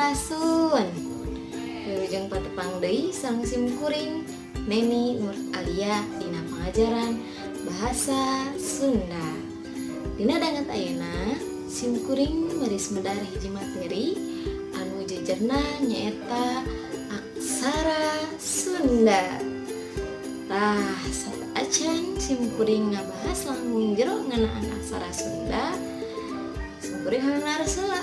aksara Sun. Wilujeng patepang deui sareng simkuring Neni Nur Alia dina pangajaran bahasa Sunda. Dina danget ayeuna simkuring meris medar hiji materi anu jejerna nyaeta aksara Sunda. Tah acan simkuring ngabahas langkung jero ngeunaan aksara Sunda. Simkuring hanar heula.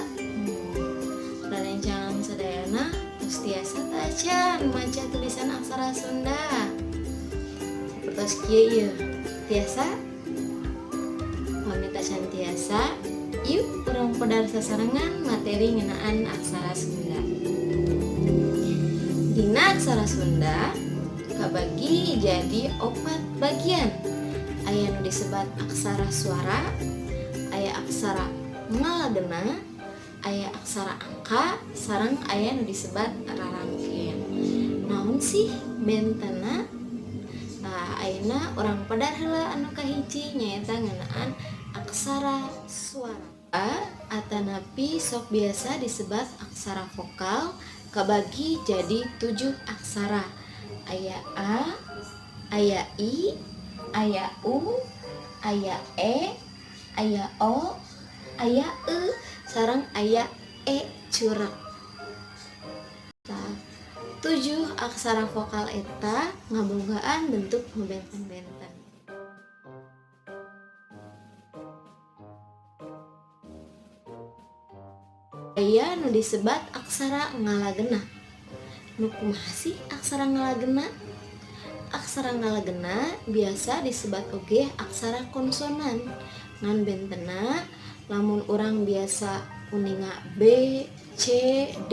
Ranencangan sadayana tos tiasa teu acan maca tulisan aksara Sunda. Sapertos kieu ieu. Tiasa? Wanita can tiasa. Yuk urang pedar sasarengan materi ngeunaan aksara Sunda. Dina aksara Sunda kabagi jadi 4 bagian. Aya nu disebat aksara suara, aya aksara ngalagena, aya aksara angka, sareng aya nu disebat rarangkeun. Naon sih bentena? Tah ayeuna urang pedar heula anu kahiji nyaeta ngeunaan aksara suara. Atanapi sok biasa disebat aksara vokal kabagi jadi 7 aksara. Aya A, aya I, aya U, aya E, aya O, aya E, sareng aya E curek. 7 aksara vokal eta ngabogaan bentuk nu benten-benten. Aya nu disebat aksara ngalagena. Nu kumaha sih aksara ngalagena? Aksara ngalagena biasa disebat oge aksara konsonan. Ngan bentena lamun urang biasa kuninga B, C, D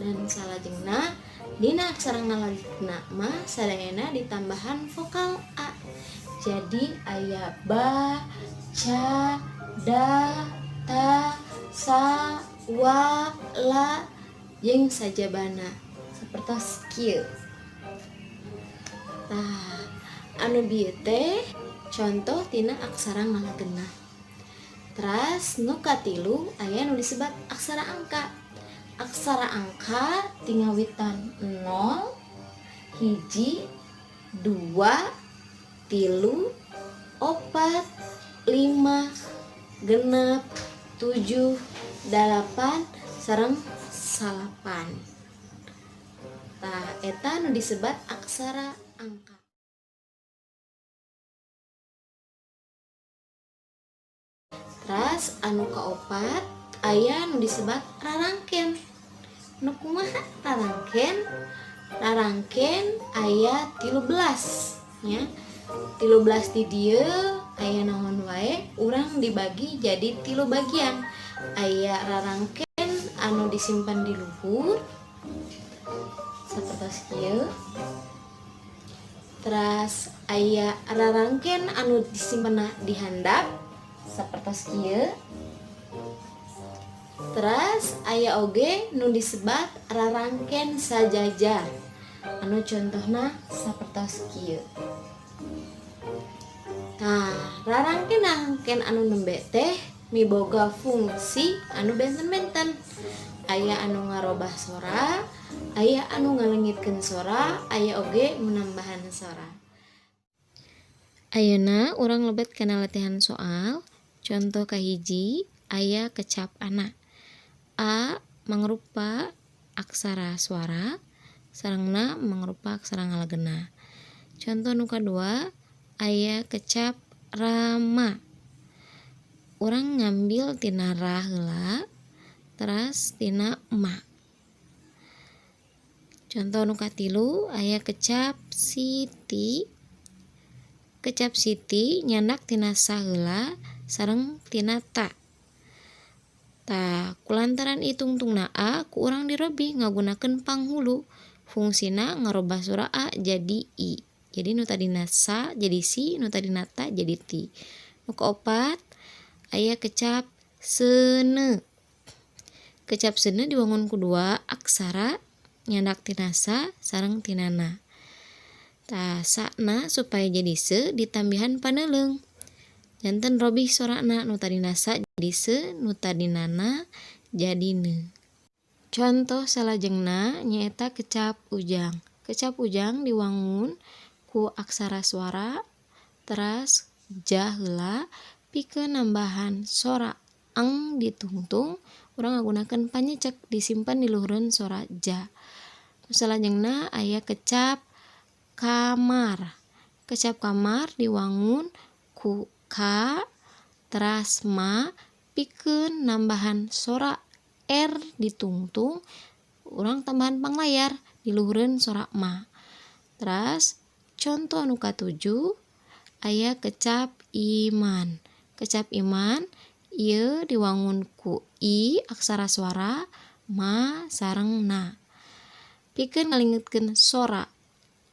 dan salajengna dina aksara ngalagena mah sadayana ditambahan vokal A. Jadi aya ba, ca, da, ta, sa, wa, la jeung sajabana. Sapertos kieu. Tah, anu bieu teh contoh tina aksara ngalagena. Teras nu katilu aya nu disebat aksara angka. Aksara angka tingawitan 0, 1, 2, 3, 4, 5, 6, 7, 8 sareng 9. Tah eta nu disebat aksara angka. Teras anu kaopat aya nu disebat rarangkeun. Nu kumaha rarangkeun? Rarangkeun aya 13 nya. 13 di dieu aya naon wae urang dibagi jadi 3 bagian. Aya rarangkeun anu disimpan di luhur sapertos kieu. Teras aya rarangkeun anu disimpenna di handap sapertos kieu. Teras aya oge nu disebat rarangkeun sajajar. Anu contohna sapertos kieu. Tah, rarangkeun anu nembe teh miboga fungsi anu benten-benten. Aya anu ngarobah sora, aya anu ngalengitkeun sora, aya oge menambahan sora. Ayeuna urang lebet kana latihan soal. Contoh kahiji aya kecap ana. A mangrupa aksara suara, sarengna mangrupa aksara ngalagena. Contoh nu kadua aya kecap rama. Urang ngambil tina ra heula, teras tina ma. Contoh nu katilu aya kecap siti. Kecap siti nyandak tina sa heula sareng tina ta. Tah, kulantaran itungtungna A ku urang dirobi ngagunakeun panghulu. Fungsina ngarobah sura A jadi I. Jadi nu tadina sa jadi si, nu tadina ta jadi ti. Nu kaopat aya kecap seuneu. Kecap seuneu diwangun ku 2 aksara nyandak tina sa sareng tina na. Tah sakna supaya jadi se ditambihan paneuleung. Janten robih sorana nu tadina sa jadi se, nu tadina na jadi ne. Contoh salajengna nyaeta kecap ujang. Kecap ujang diwangun ku aksara suara teras ja heula pikeun nambahan sora eng ditungtung urang ngagunakeun panyecek disimpen di luhureun sora ja. Salajengna aya kecap kamar. Kecap kamar diwangun ku ka teras ma pikeun nambahan sora R ditungtung urang tambahan panglayar di luhureun sora ma. Teras contoh nu katujuh aya kecap iman. Kecap iman ieu diwangun ku I aksara suara ma sareng na. Pikeun ngalingetkeun sora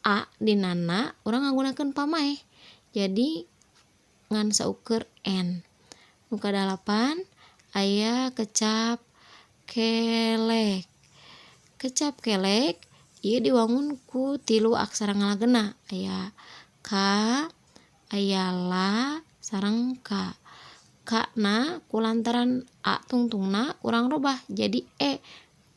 A dina na urang ngagunakeun pamaeh. Jadi ngan saukur N. Nu kadalapan aya kecap kelek. Kecap kelek ieu diwangun ku 3 aksara ngalageuna aya ka, aya la, sareng ka. Ka na kulantaran A tungtungna urang robah jadi E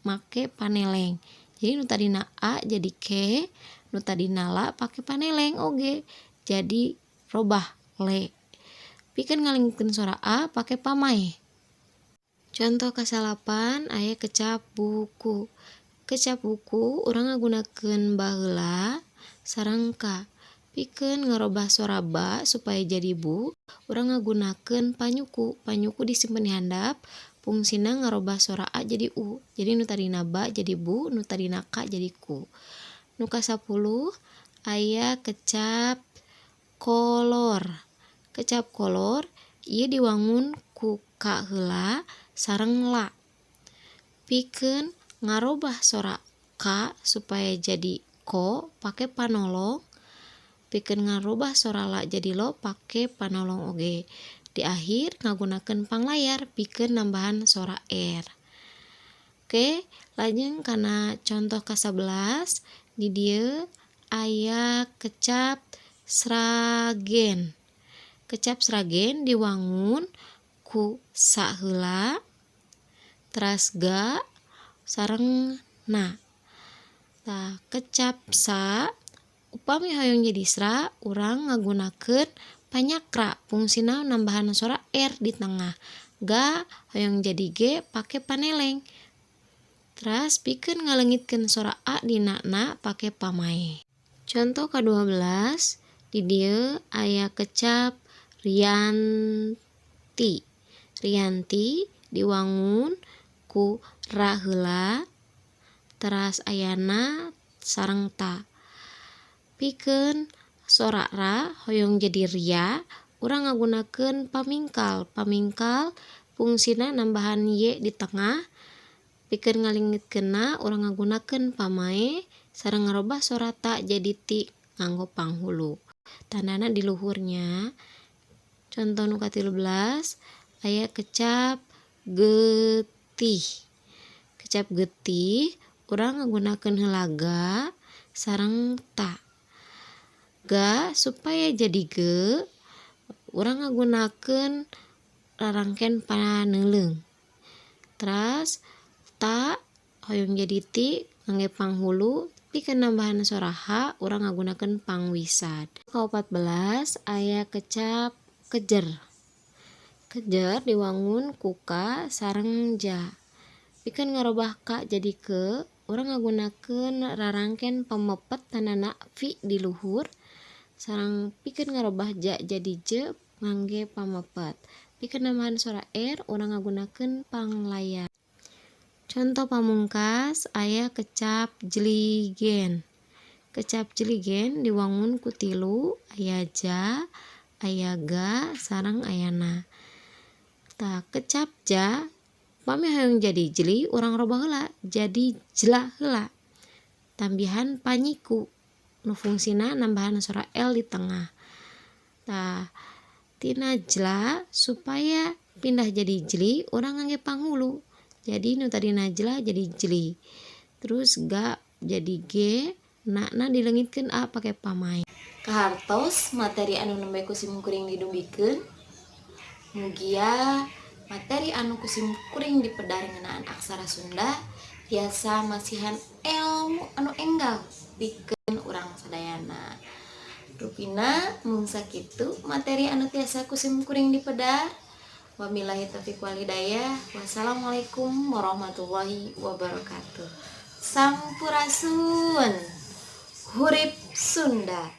make paneleng. Jadi nu tadina A jadi ke, nu tadina la pake paneleng oge jadi robah le. Pikeun ngalingetkeun sora A pake pamaeh. Contoh kasalapan aya kecap buku. Kecap buku urang ngagunakeun baheula sareng ka. Pikeun ngarobah sora ba supaya jadi bu, urang ngagunakeun panyuku. Panyuku disimpen di handap, fungsina ngarobah sora A jadi u. Jadi nu tadina ba jadi bu, nu tadina ka jadi ku. Nu kasapuluh aya kecap kolor. Kecap kolor ieu diwangun ku ka heula sareng la. Pikeun ngarobah sora ka supaya jadi ko pake panolong. Pikeun ngarobah sora la jadi lo pake panolong oge. Di akhir ngagunakeun panglayar pikeun nambahan sora R. Oke, lajeng kana contoh ka-11 di dieu aya kecap sragen. Kecap sragen diwangun ku sa heula teras ga sareng na. Tah kecap sa upami hoyong jadi sra urang ngagunakeun panyakra fungsina nambahan sora R di tengah. Ga hoyong jadi G pake paneleng. Teras pikeun ngaleungitkeun sora A dina na pake pamaeh. Contoh ka-12 di dieu aya kecap Rianti. Rianti diwangun ku ra heula teras ayana sareng ta. Pikeun sora ra hoyong jadi ria urang ngagunakeun pamingkal. Pamingkal fungsina nambahan y di tengah. Pikeun ngalingetkeunna urang ngagunakeun pamaeh sareng ngarobah sora ta jadi ti nganggo panghulu. Tandana di luhurnya. Contoh nu ka-13 aya kecap getih. Kecap getih urang ngagunakeun heula ga sareng ta. Ga supaya jadi ge urang ngagunakeun rarangkeun paneuleung. Teras ta hoyong jadi ti ngangge panghulu pikeun nambahan sora H urang ngagunakeun pangwisad. Ka-14 aya kecap kejer. Kejer diwangun ku ka sareng ja. Pikeun ngarobah ka jadi ke urang ngagunakeun rarangkeun pamepet tandana vi di luhur sareng pikeun ngarobah ja jadi je ngangge pamepet. Pikeun nambahan sora R urang ngagunakeun panglayar. Contoh pamungkas aya kecap jligen. Kecap jligen diwangun ku 3 aya ja, aya ga sareng aya na. Tah kecap ja upami hoyong jadi jli urang robah heula jadi jla heula. Tambihan panyiku nu fungsina nambahan sora L di tengah. Tah tina jla supaya pindah jadi jli urang ngangge panghulu. Jadi nu tadina jla jadi jli. Terus ga jadi G, na dileungitkeun A pake pamaeh. Kahartos materi anu nembe ku simkuring didugikeun. Mugia materi anu kusim kuring dipedari ngeunaan aksara Sunda tiasa masihan ilmu anu enggal pikeun urang sadayana. Rupina mun sakitu materi anu tiasa kusim kuring dipedar. Wabillahi taufiq wal hidayah. Wassalamualaikum warahmatullahi wabarakatuh. Sampurasun. Hurip Sunda.